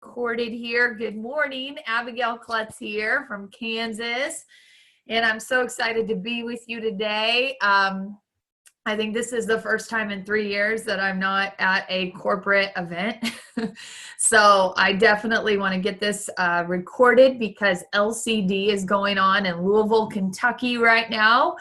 Recorded here. Good morning. Abigail Klutz here from Kansas. And I'm so excited to be with you today. I think this is the first time in 3 years that I'm not at a corporate event. So I definitely want to get this recorded because LCD is going on in Louisville, Kentucky right now.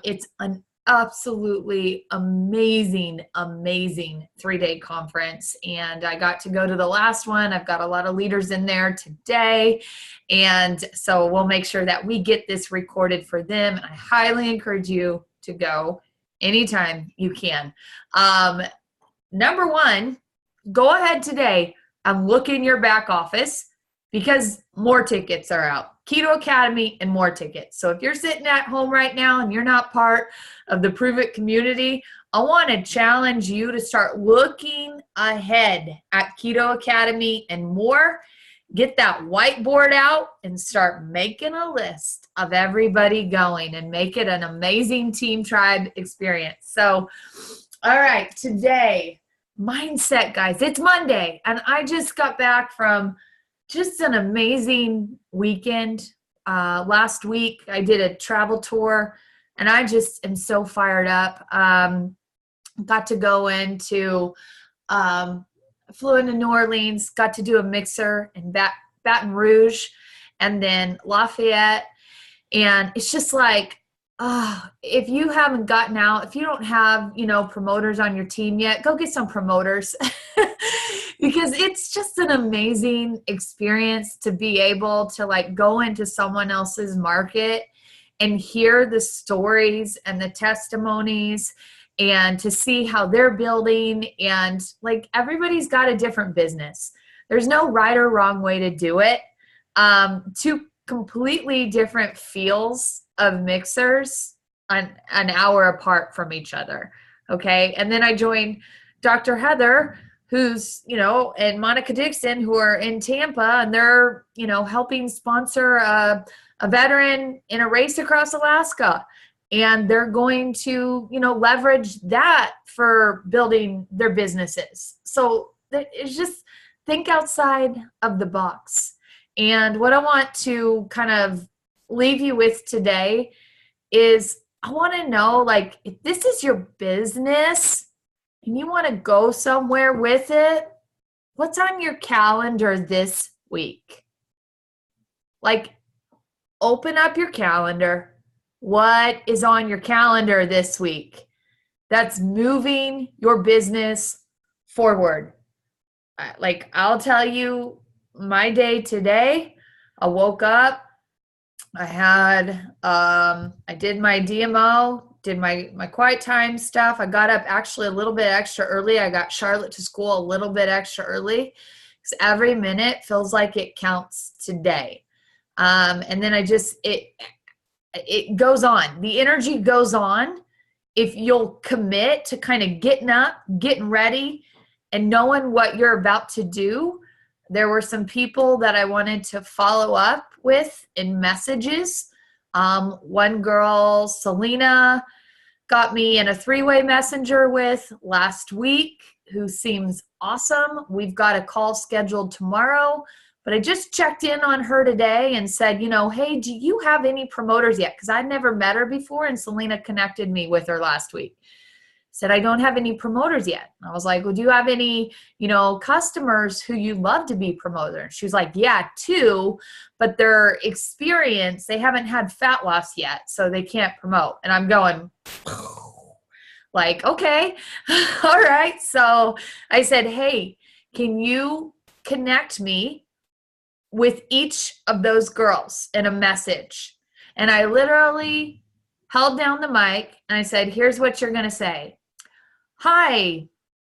It's an absolutely amazing 3-day conference, and I got to go to the last one. I've got a lot of leaders in there today, and so we'll make sure that we get this recorded for them, and I highly encourage you to go anytime you can. Number one, go ahead today and look in your back office because more tickets are out. Keto Academy and more tickets. So if you're sitting at home right now and you're not part of the Prove It community, I want to challenge you to start looking ahead at Keto Academy and more. Get that whiteboard out and start making a list of everybody going and make it an amazing team tribe experience. So, all right, today, mindset, guys. It's Monday, and I just got back from just an amazing weekend. Last week, I did a travel tour, and I just am so fired up. Got to go into, flew into New Orleans, got to do a mixer in Baton Rouge, and then Lafayette. And it's just like, if you haven't gotten out, if you don't have, promoters on your team yet, go get some promoters because it's just an amazing experience to be able to go into someone else's market and hear the stories and the testimonies and to see how they're building. And everybody's got a different business. There's no right or wrong way to do it. Two completely different feels of mixers an hour apart from each other. Okay. And then I joined Dr. Heather, who's, and Monica Dixon, who are in Tampa, and they're, helping sponsor a veteran in a race across Alaska. And they're going to, leverage that for building their businesses. So it's just think outside of the box. And what I want to kind of leave you with today is I want to know, if this is your business and you want to go somewhere with it, what's on your calendar this week? Open up your calendar. What is on your calendar this week that's moving your business forward? I'll tell you my day today. I woke up, I had, I did my DMO, did my quiet time stuff. I got up actually a little bit extra early. I got Charlotte to school a little bit extra early because every minute feels like it counts today. And then it goes on. The energy goes on if you'll commit to kind of getting up, getting ready, and knowing what you're about to do. There were some people that I wanted to follow up with in messages. One girl, Selena, got me in a 3-way messenger with last week, who seems awesome. We've got a call scheduled tomorrow, but I just checked in on her today and said, hey, do you have any promoters yet? Because I'd never met her before, and Selena connected me with her last week. Said, I don't have any promoters yet. I was like, well, do you have any, customers who you'd love to be promoters? She was like, yeah, 2, but their experience, they haven't had fat loss yet, so they can't promote. And I'm going, okay, all right. So I said, hey, can you connect me with each of those girls in a message? And I literally held down the mic and I said, here's what you're going to say. Hi,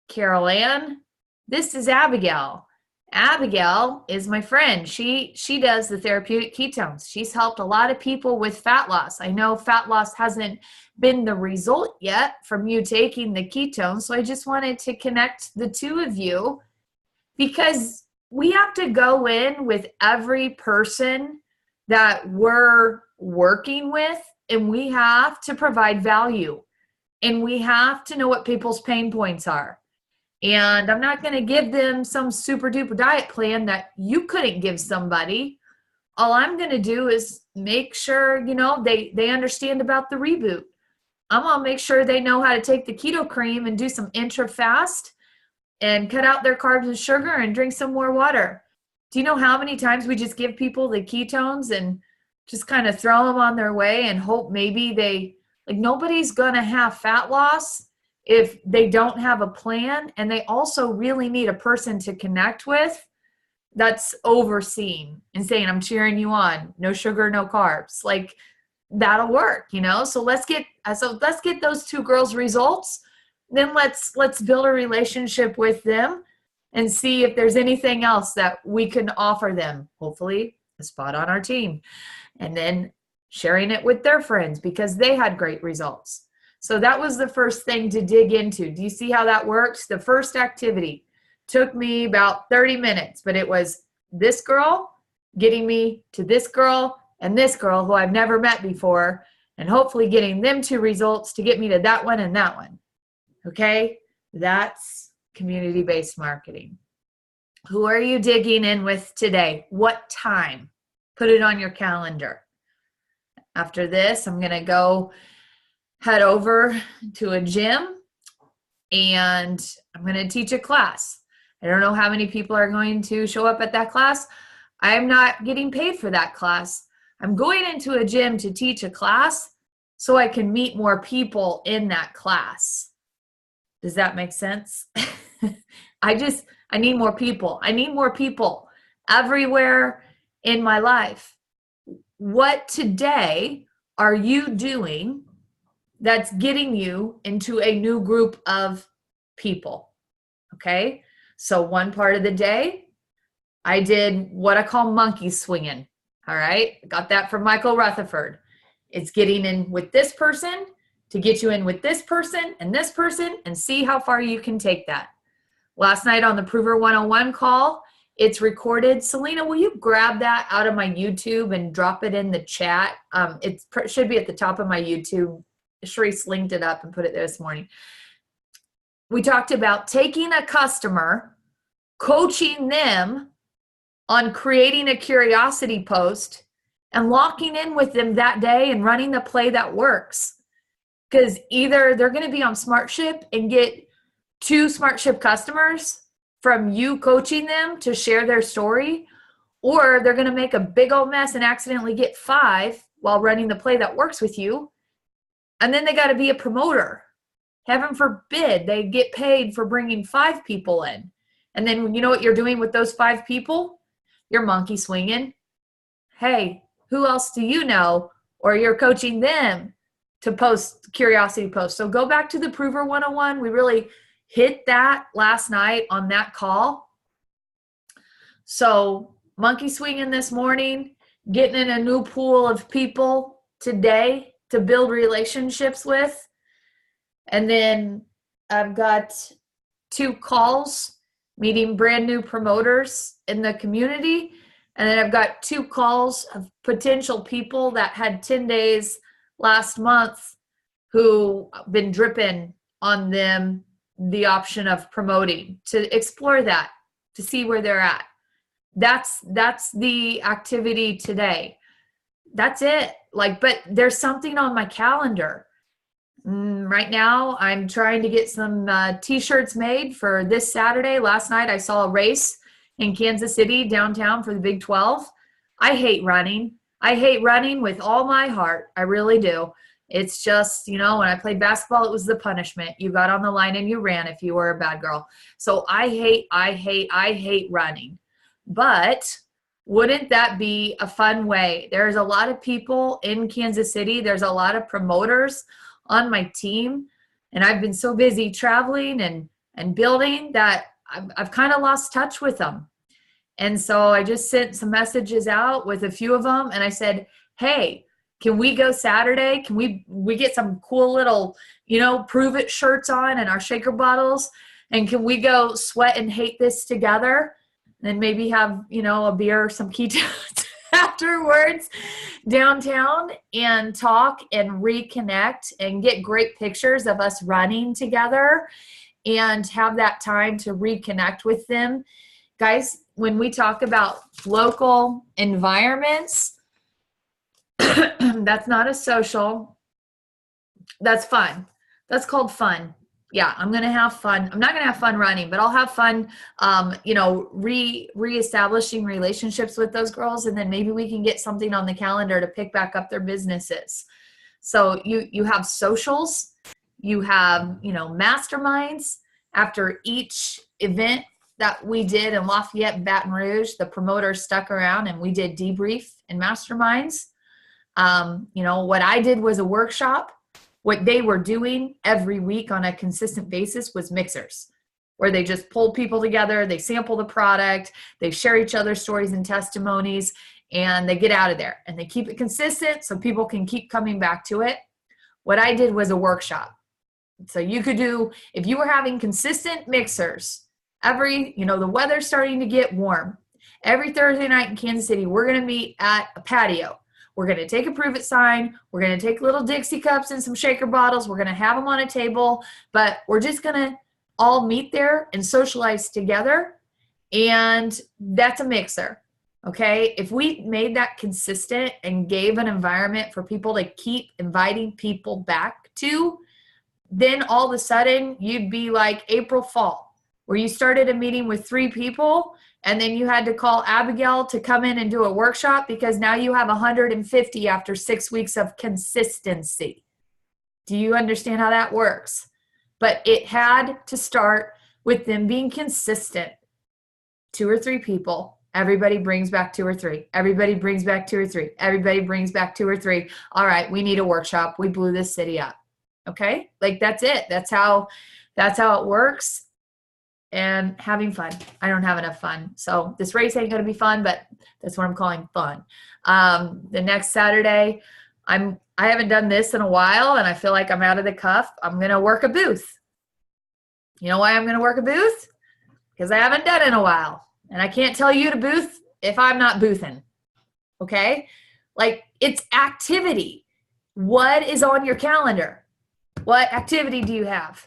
Carol Ann. This is Abigail. Abigail is my friend. She does the therapeutic ketones. She's helped a lot of people with fat loss. I know fat loss hasn't been the result yet from you taking the ketones, so I just wanted to connect the two of you because we have to go in with every person that we're working with, and we have to provide value. And we have to know what people's pain points are. And I'm not going to give them some super duper diet plan that you couldn't give somebody. All I'm going to do is make sure, they understand about the reboot. I'm going to make sure they know how to take the keto cream and do some intra fast and cut out their carbs and sugar and drink some more water. Do you know how many times we just give people the ketones and just kind of throw them on their way and hope maybe nobody's going to have fat loss if they don't have a plan. And they also really need a person to connect with that's overseeing and saying, I'm cheering you on, no sugar, no carbs. Like, that'll work, So let's get those two girls results. Then let's build a relationship with them and see if there's anything else that we can offer them. Hopefully a spot on our team, and then sharing it with their friends because they had great results. So that was the first thing to dig into. Do you see how that works? The first activity took me about 30 minutes, but it was this girl getting me to this girl and this girl who I've never met before, and hopefully getting them two results to get me to that one and that one. Okay, that's community-based marketing. Who are you digging in with today? What time? Put it on your calendar. After this, I'm going to go head over to a gym and I'm going to teach a class. I don't know how many people are going to show up at that class. I'm not getting paid for that class. I'm going into a gym to teach a class so I can meet more people in that class. Does that make sense? I need more people. I need more people everywhere in my life. What today are you doing that's getting you into a new group of people? Okay. So one part of the day, I did what I call monkey swinging. All right. I got that from Michael Rutherford. It's getting in with this person to get you in with this person and see how far you can take that. Last night on the Prover 101 call, it's recorded. Selena, will you grab that out of my YouTube and drop it in the chat? It should be at the top of my YouTube. Sharice linked it up and put it there this morning. We talked about taking a customer, coaching them on creating a curiosity post and locking in with them that day and running the play that works. Because either they're going to be on SmartShip and get 2 SmartShip customers from you coaching them to share their story, or they're going to make a big old mess and accidentally get 5 while running the play that works with you. And then they got to be a promoter. Heaven forbid they get paid for bringing 5 people in. And then you know what you're doing with those 5 people? You're monkey swinging. Hey, who else do you know? Or you're coaching them to post curiosity posts. So go back to the Prover 101. We really hit that last night on that call. So monkey swinging this morning, getting in a new pool of people today to build relationships with. And then I've got 2 calls, meeting brand new promoters in the community. And then I've got 2 calls of potential people that had 10 days last month who been dripping on them the option of promoting, to explore that, to see where they're at. That's the activity today. That's it. But there's something on my calendar. Right now, I'm trying to get some t-shirts made for this Saturday. Last night, I saw a race in Kansas City downtown for the Big 12. I hate running. I hate running with all my heart. I really do. It's just, when I played basketball, it was the punishment. You got on the line and you ran if you were a bad girl. So I hate running. But wouldn't that be a fun way? There's a lot of people in Kansas City. There's a lot of promoters on my team. And I've been so busy traveling and building that I've kind of lost touch with them. And so I just sent some messages out with a few of them. And I said, hey, can we go Saturday? Can we get some cool little, prove it shirts on and our shaker bottles? And can we go sweat and hate this together? And maybe have, a beer or some ketones afterwards downtown and talk and reconnect and get great pictures of us running together and have that time to reconnect with them. Guys, when we talk about local environments, that's not a social, that's fun. That's called fun. Yeah, I'm going to have fun. I'm not going to have fun running, but I'll have fun, reestablishing relationships with those girls. And then maybe we can get something on the calendar to pick back up their businesses. So you have socials, you have, masterminds. After each event that we did in Lafayette, Baton Rouge, the promoters stuck around and we did debrief and masterminds. What I did was a workshop. What they were doing every week on a consistent basis was mixers, where they just pulled people together, they sample the product, they share each other's stories and testimonies, and they get out of there. And they keep it consistent so people can keep coming back to it. What I did was a workshop. So you could do, if you were having consistent mixers, the weather's starting to get warm. Every Thursday night in Kansas City, we're going to meet at a patio. We're going to take a prove it sign. We're going to take little Dixie cups and some shaker bottles. We're going to have them on a table, but we're just going to all meet there and socialize together. And that's a mixer. Okay. If we made that consistent and gave an environment for people to keep inviting people back to, then all of a sudden you'd be like April Fall, where you started a meeting with 3 people and then you had to call Abigail to come in and do a workshop because now you have 150 after 6 weeks of consistency. Do you understand how that works? But it had to start with them being consistent. 2 or 3 people. Everybody brings back 2 or 3. Everybody brings back 2 or 3. Everybody brings back 2 or 3. All right, we need a workshop. We blew this city up. Okay? Like that's it. That's how it works. And having fun. I don't have enough fun. So this race ain't going to be fun, but that's what I'm calling fun. The next Saturday, I haven't done this in a while and I feel like I'm out of the cuff. I'm going to work a booth. You know why I'm going to work a booth? Because I haven't done it in a while. And I can't tell you to booth if I'm not boothing. Okay? Like it's activity. What is on your calendar? What activity do you have?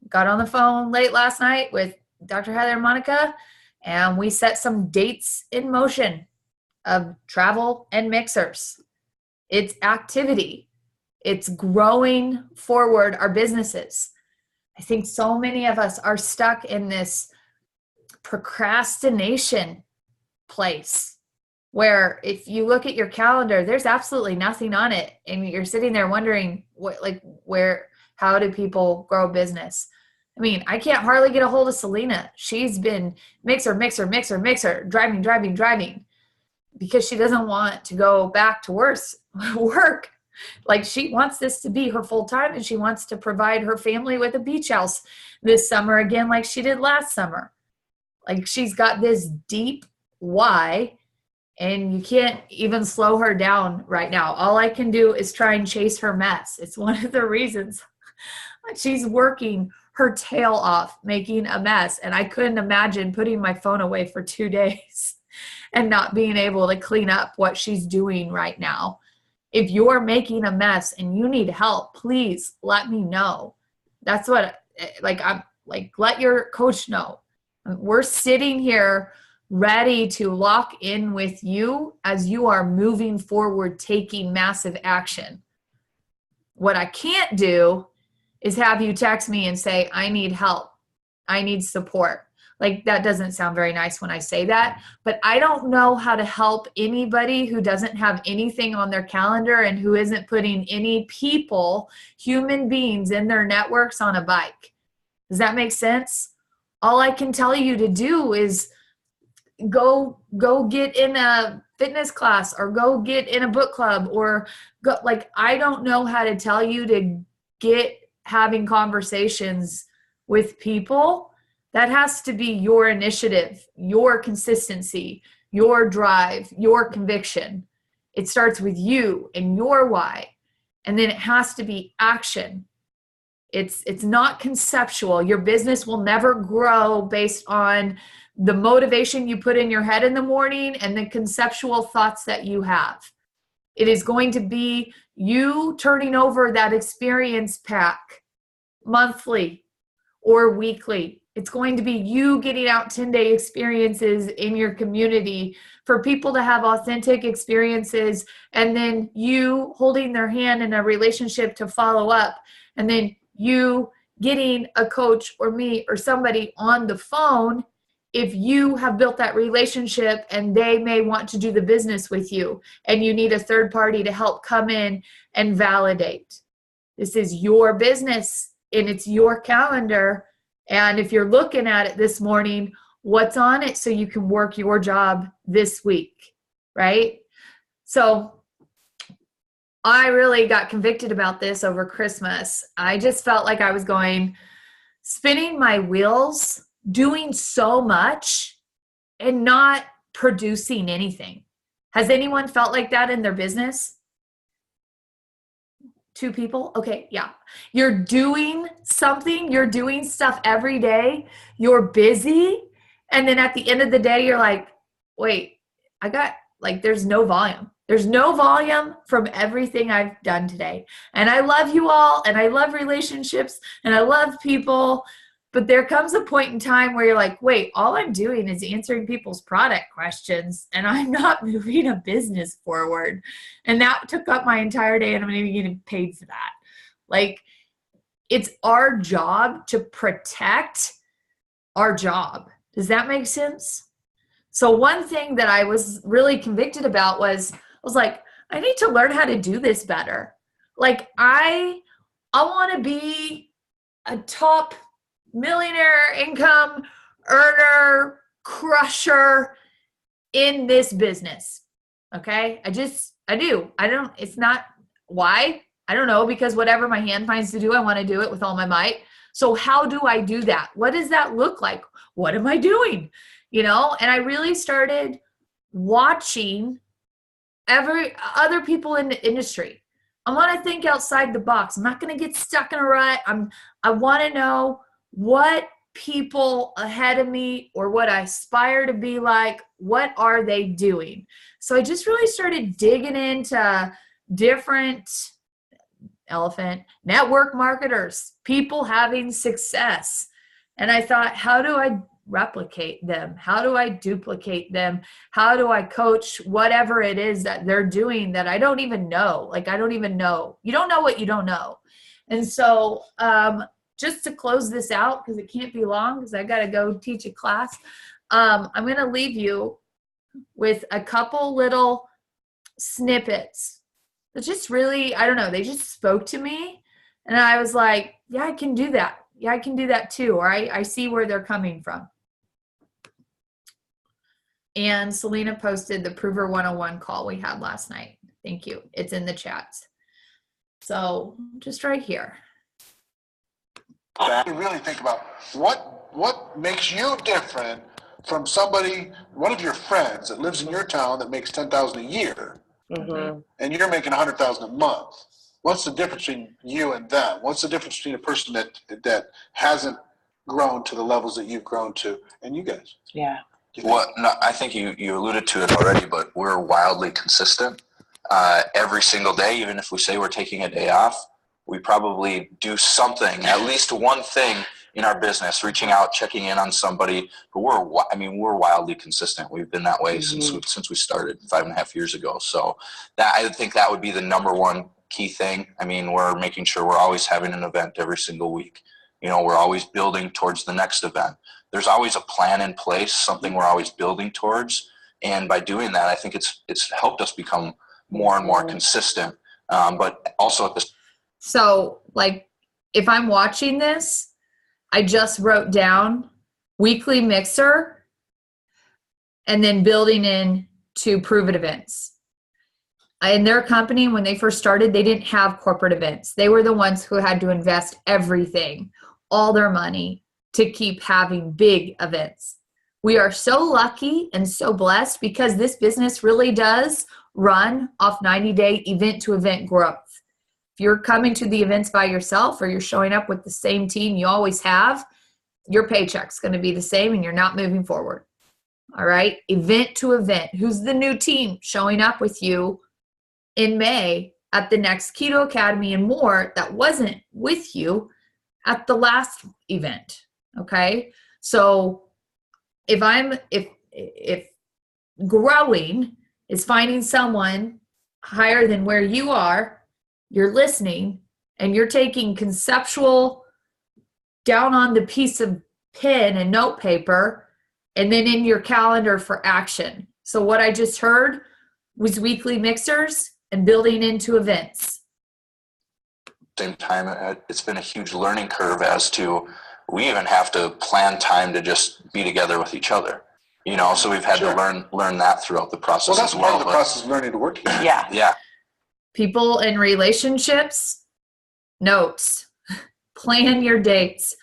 Got on the phone late last night with Dr. Heather and Monica, and we set some dates in motion of travel and mixers. It's activity. It's growing forward our businesses. I think so many of us are stuck in this procrastination place where if you look at your calendar, there's absolutely nothing on it. And you're sitting there wondering how do people grow business? I mean, I can't hardly get a hold of Selena. She's been mixer, driving, because she doesn't want to go back to work. Like she wants this to be her full time and she wants to provide her family with a beach house this summer again, like she did last summer. Like she's got this deep why, and you can't even slow her down right now. All I can do is try and chase her mess. It's one of the reasons she's working her tail off making a mess. And I couldn't imagine putting my phone away for 2 days and not being able to clean up what she's doing right now. If you're making a mess and you need help, please let me know. That's what, let your coach know. We're sitting here ready to lock in with you as you are moving forward, taking massive action. What I can't do is have you text me and say, I need help. I need support. Like that doesn't sound very nice when I say that, but I don't know how to help anybody who doesn't have anything on their calendar and who isn't putting any people, human beings in their networks on a bike. Does that make sense? All I can tell you to do is go get in a fitness class or go get in a book club or go, I don't know how to tell you to get having conversations with people. That has to be your initiative, your consistency, your drive, your conviction. It starts with you and your why. And then it has to be action. It's not conceptual. Your business will never grow based on the motivation you put in your head in the morning and the conceptual thoughts that you have. It is going to be you turning over that experience pack monthly or weekly. It's going to be you getting out 10-day experiences in your community for people to have authentic experiences, and then you holding their hand in a relationship to follow up, and then you getting a coach or me or somebody on the phone if you have built that relationship and they may want to do the business with you and you need a third party to help come in and validate. This is your business and it's your calendar. And if you're looking at it this morning, what's on it so you can work your job this week, right? So I really got convicted about this over Christmas. I just felt like I was spinning my wheels, doing so much and not producing anything. Has anyone felt like that in their business? 2 people? Okay, yeah. You're doing something, you're doing stuff every day, you're busy, and then at the end of the day, you're like, wait, there's no volume. There's no volume from everything I've done today. And I love you all, and I love relationships, and I love people, but there comes a point in time where you're like, wait, all I'm doing is answering people's product questions and I'm not moving a business forward. And that took up my entire day and I'm not even getting paid for that. Like, it's our job to protect our job. Does that make sense? So one thing that I was really convicted about was, I was like, I need to learn how to do this better. Like, I want to be a top millionaire income earner, crusher in this business. Okay. I do. It's not why. I don't know, because whatever my hand finds to do, I want to do it with all my might. So how do I do that? What does that look like? What am I doing? And I really started watching other people in the industry. I want to think outside the box. I'm not going to get stuck in a rut. I want to know what people ahead of me or what I aspire to be like, what are they doing? So I just really started digging into different network marketers, people having success. And I thought, how do I replicate them? How do I duplicate them? How do I coach whatever it is that they're doing that I don't even know? Like, I don't even know. You don't know what you don't know. And so, just to close this out, because it can't be long because I got to go teach a class, I'm going to leave you with a couple little snippets that just really, I don't know, they just spoke to me. And I was like, yeah, I can do that. Yeah, I can do that too. Or I see where they're coming from. And Selena posted the Prover 101 call we had last night. Thank you. It's in the chats. So just right here. You really think about what makes you different from somebody, one of your friends that lives in your town that makes $10,000 a year, and you're making $100,000 a month. What's the difference between you and them? What's the difference between a person that hasn't grown to the levels that you've grown to, and you guys? Yeah. Well, no, I think you alluded to it already, but we're wildly consistent. Every single day, even if we say we're taking a day off, we probably do something, at least one thing in our business, reaching out, checking in on somebody. But we're wildly consistent. We've been that way since we started 5.5 years ago. So I think that would be the number one key thing. I mean, we're making sure we're always having an event every single week. We're always building towards the next event. There's always a plan in place, something we're always building towards. And by doing that, I think it's helped us become more and more consistent. But also at this. So, like, if I'm watching this, I just wrote down weekly mixer and then building in to Prove It events. In their company, when they first started, they didn't have corporate events. They were the ones who had to invest everything, all their money, to keep having big events. We are so lucky and so blessed because this business really does run off 90-day event to event growth. If you're coming to the events by yourself or you're showing up with the same team you always have, your paycheck's going to be the same and you're not moving forward. All right? Event to event. Who's the new team showing up with you in May at the next Keto Academy and more that wasn't with you at the last event? Okay. So if growing is finding someone higher than where you are, you're listening and you're taking conceptual down on the piece of pen and note paper and then in your calendar for action. So what I just heard was weekly mixers and building into events. Same time, it's been a huge learning curve as to we even have to plan time to just be together with each other. You know, so we've had Sure. to learn that throughout the process. Well, that's as part well, of the process of learning to work together. Yeah. Yeah. People in relationships, notes, plan your dates.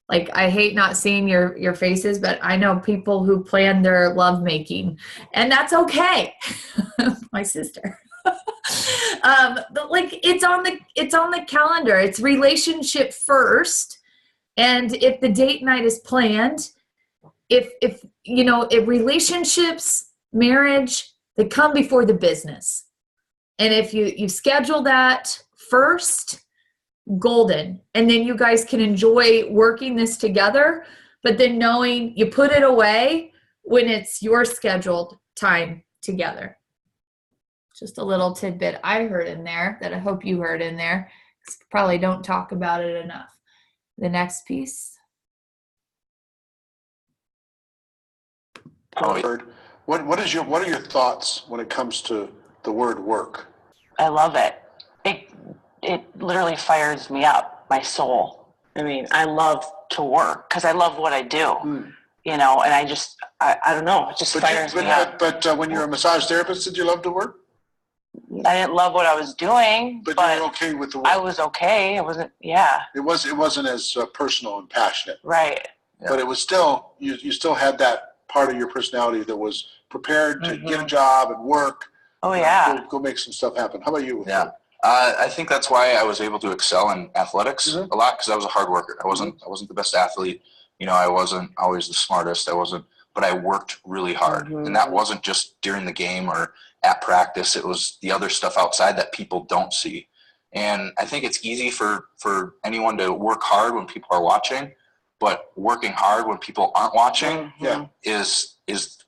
Like, I hate not seeing your faces, but I know people who plan their lovemaking, and that's okay. My sister. But like, it's on the calendar. It's relationship first. And if the date night is planned, if you know, if relationships, marriage, they come before the business. And if you schedule that first, golden. And then you guys can enjoy working this together, but then knowing you put it away when it's your scheduled time together. Just a little tidbit I heard in there that I hope you heard in there. Probably don't talk about it enough. The next piece. What are your thoughts when it comes to the word work? I love it. It literally fires me up, my soul. I mean, I love to work because I love what I do, you know, and I don't know, it just fires me up. But when you're a massage therapist, did you love to work? I didn't love what I was doing, But but you were okay with the work. I was okay. It wasn't, yeah, It wasn't as personal and passionate, right. but it was still, you still had that part of your personality that was prepared to get a job and work. Oh, yeah. Go make some stuff happen. How about you? Yeah. I think that's why I was able to excel in athletics Mhm. a lot, because I was a hard worker. I wasn't the best athlete. You know, I wasn't always the smartest. But I worked really hard. And that wasn't just during the game or at practice. It was the other stuff outside that people don't see. And I think it's easy for anyone to work hard when people are watching, but working hard when people aren't watching Yeah. is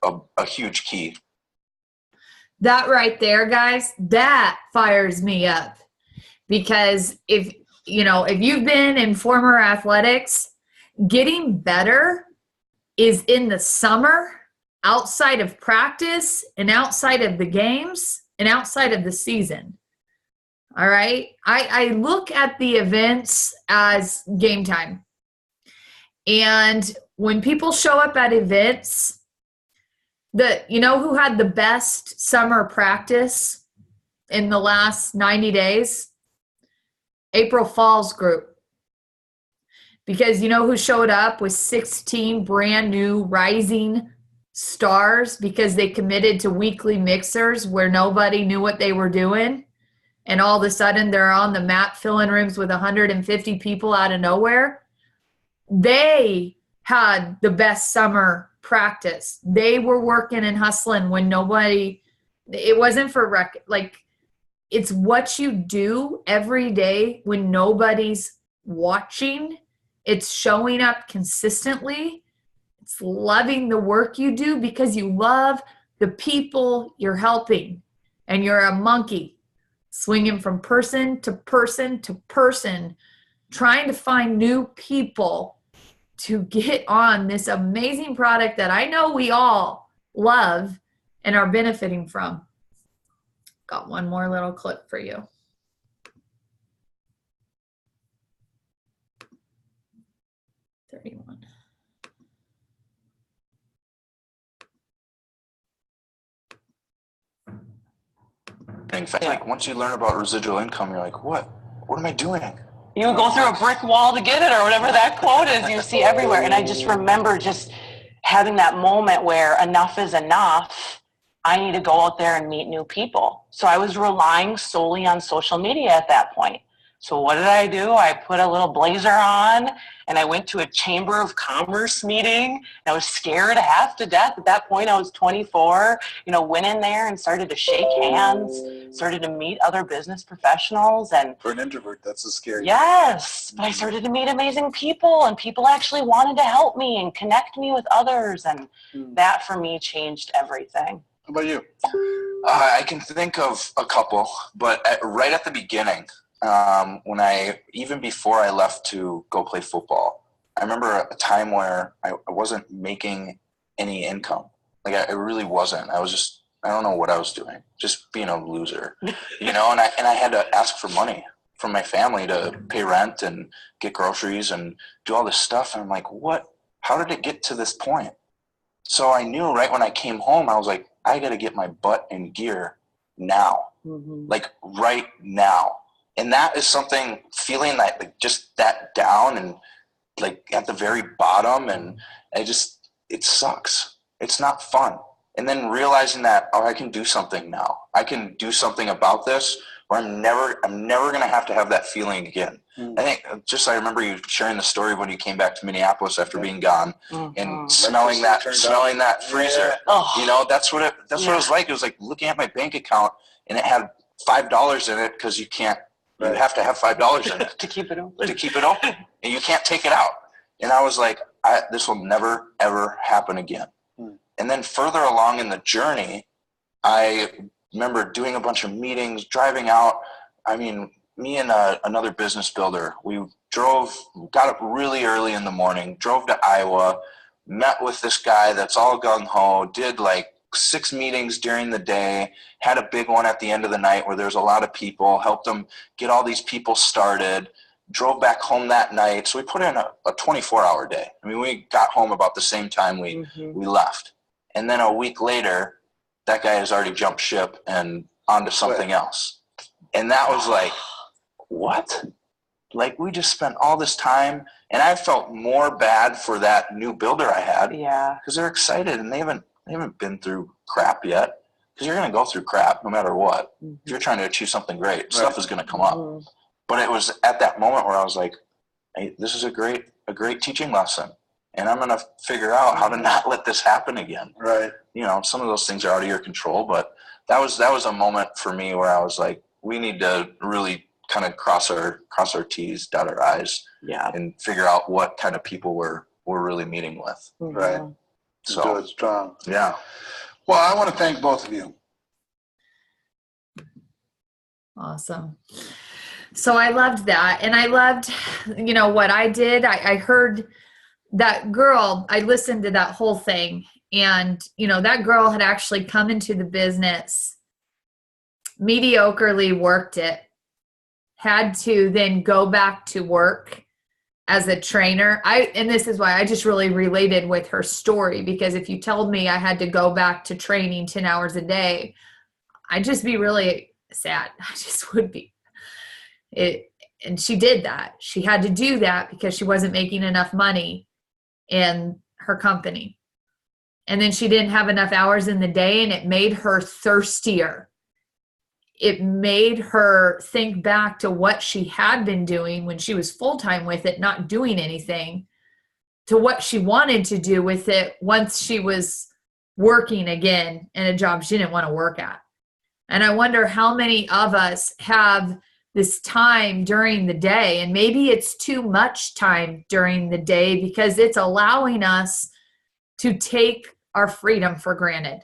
a huge key. That right there, guys, that fires me up. Because if you've been in former athletics, getting better is in the summer, outside of practice and outside of the games and outside of the season. All right. I look at the events as game time. And when people show up at events, who had the best summer practice in the last 90 days? April Falls group. Because you know who showed up with 16 brand new rising stars because they committed to weekly mixers where nobody knew what they were doing. And all of a sudden they're on the map filling rooms with 150 people out of nowhere. They had the best summer practice. They were working and hustling when it wasn't for it's what you do every day when nobody's watching. It's showing up consistently. It's loving the work you do because you love the people you're helping. And you're a monkey swinging from person to person to person, trying to find new people to get on this amazing product that I know we all love and are benefiting from. Got one more little clip for you. In fact, like once you learn about residual income, you're like, what am I doing? You would go through a brick wall to get it, or whatever that quote is you see everywhere. And I just remember just having that moment where enough is enough. I need to go out there and meet new people. So I was relying solely on social media at that point. So what did I do? I put a little blazer on and I went to a Chamber of Commerce meeting. I was scared half to death. At that point, I was 24, went in there and started to shake hands, started to meet other business professionals. And For an introvert, that's a scary. yes, but I started to meet amazing people, and people actually wanted to help me and connect me with others. And that for me changed everything. How about you? I can think of a couple, but right at the beginning, even before I left to go play football, I remember a time where I wasn't making any income. Like I really wasn't. I don't know what I was doing, just being a loser, and I had to ask for money from my family to pay rent and get groceries and do all this stuff. And I'm like, how did it get to this point? So I knew right when I came home, I was like, I got to get my butt in gear now, like right now. And that is something, feeling that, like, just that down and like at the very bottom, and it sucks. It's not fun. And then realizing that, I can do something now. I can do something about this, or I'm never going to have that feeling again. I think I remember you sharing the story when you came back to Minneapolis after being gone, and smelling that freezer. Oh. That's what it was like. It was like looking at my bank account and it had $5 in it, because you can't. You have to have $5 in it to keep it open. And you can't take it out. And I was like, this will never, ever happen again. And then further along in the journey, I remember doing a bunch of meetings, driving out. I mean, me and another business builder, we got up really early in the morning, drove to Iowa, met with this guy that's all gung-ho, did like 6 meetings during the day, had a big one at the end of the night where there's a lot of people, helped them get all these people started, drove back home that night. So we put in a 24-hour day. I mean, we got home about the same time we left. And then a week later, that guy has already jumped ship and onto something else. And that was like, what? Like, we just spent all this time, and I felt more bad for that new builder I had. Yeah. Because they're excited and they haven't been through crap yet. Because you're going to go through crap no matter what. If you're trying to achieve something great, stuff is going to come up. But it was at that moment where I was like, hey, this is a great teaching lesson. And I'm going to figure out how to not let this happen again. Right. Some of those things are out of your control, but that was a moment for me where I was like, we need to really kind of cross our T's, dot our I's, and figure out what kind of people we're really meeting with. Right. So Do it strong. Yeah. Well, I want to thank both of you. Awesome. So I loved that. And I loved, what I did. I heard that girl, I listened to that whole thing. And, that girl had actually come into the business, mediocrely worked it, had to then go back to work as a trainer. And this is why I just really related with her story, because if you told me I had to go back to training 10 hours a day, I'd just be really sad. I just would be. And she did that. She had to do that because she wasn't making enough money in her company. And then she didn't have enough hours in the day, and it made her thirstier. It made her think back to what she had been doing when she was full-time with it, not doing anything, to what she wanted to do with it once she was working again in a job she didn't want to work at. And I wonder how many of us have this time during the day, and maybe it's too much time during the day because it's allowing us to take our freedom for granted.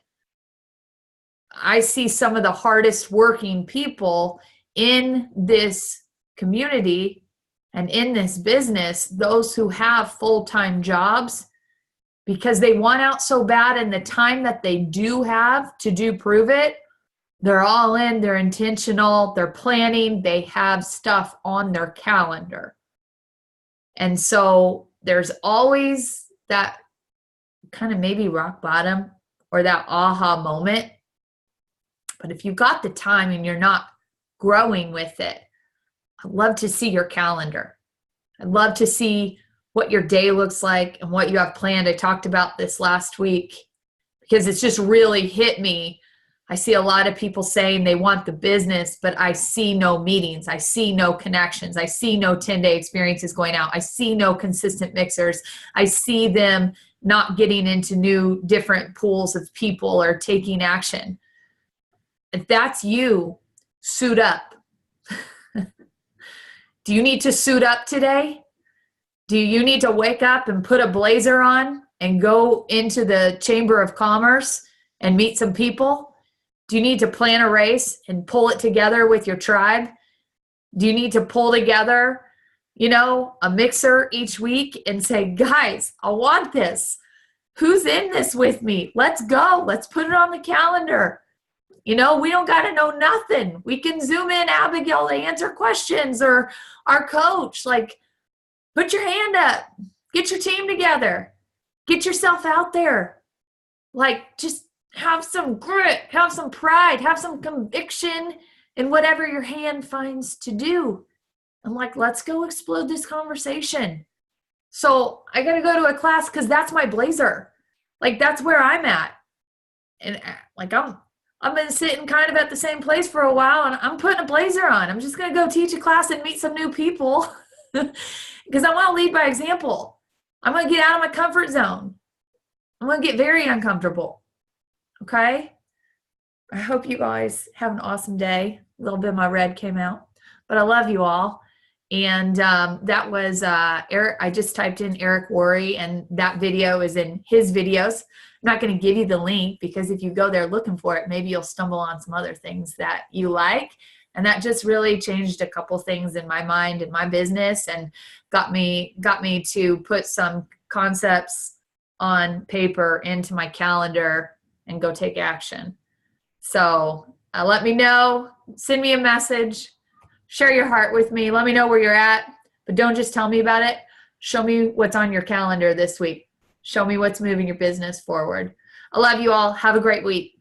I see some of the hardest working people in this community and in this business, those who have full-time jobs, because they want out so bad, and the time that they do have to do prove it, they're all in, they're intentional, they're planning, they have stuff on their calendar. And so there's always that kind of maybe rock bottom or that aha moment. But if you've got the time and you're not growing with it, I'd love to see your calendar. I'd love to see what your day looks like and what you have planned. I talked about this last week because it's just really hit me. I see a lot of people saying they want the business, but I see no meetings. I see no connections. I see no 10-day experiences going out. I see no consistent mixers. I see them not getting into new, different pools of people or taking action. If that's you, suit up. Do you need to suit up today? Do you need to wake up and put a blazer on and go into the Chamber of Commerce and meet some people? Do you need to plan a race and pull it together with your tribe? Do you need to pull together, a mixer each week and say, guys, I want this. Who's in this with me? Let's go. Let's put it on the calendar. We don't got to know nothing. We can Zoom in Abigail to answer questions, or our coach. Like, put your hand up. Get your team together. Get yourself out there. Like, just have some grit, have some pride, have some conviction in whatever your hand finds to do. I'm like, let's go explode this conversation. So I got to go to a class because that's my blazer. Like, that's where I'm at. And like, I've been sitting kind of at the same place for a while, and I'm putting a blazer on. I'm just going to go teach a class and meet some new people because I want to lead by example. I'm going to get out of my comfort zone. I'm going to get very uncomfortable. Okay? I hope you guys have an awesome day. A little bit of my red came out, but I love you all. And that was Eric. I just typed in Eric Worre, and that video is in his videos. I'm not going to give you the link because if you go there looking for it, maybe you'll stumble on some other things that you like. And that just really changed a couple things in my mind and my business, and got me to put some concepts on paper into my calendar and go take action. So let me know, send me a message, share your heart with me. Let me know where you're at, but don't just tell me about it. Show me what's on your calendar this week. Show me what's moving your business forward. I love you all. Have a great week.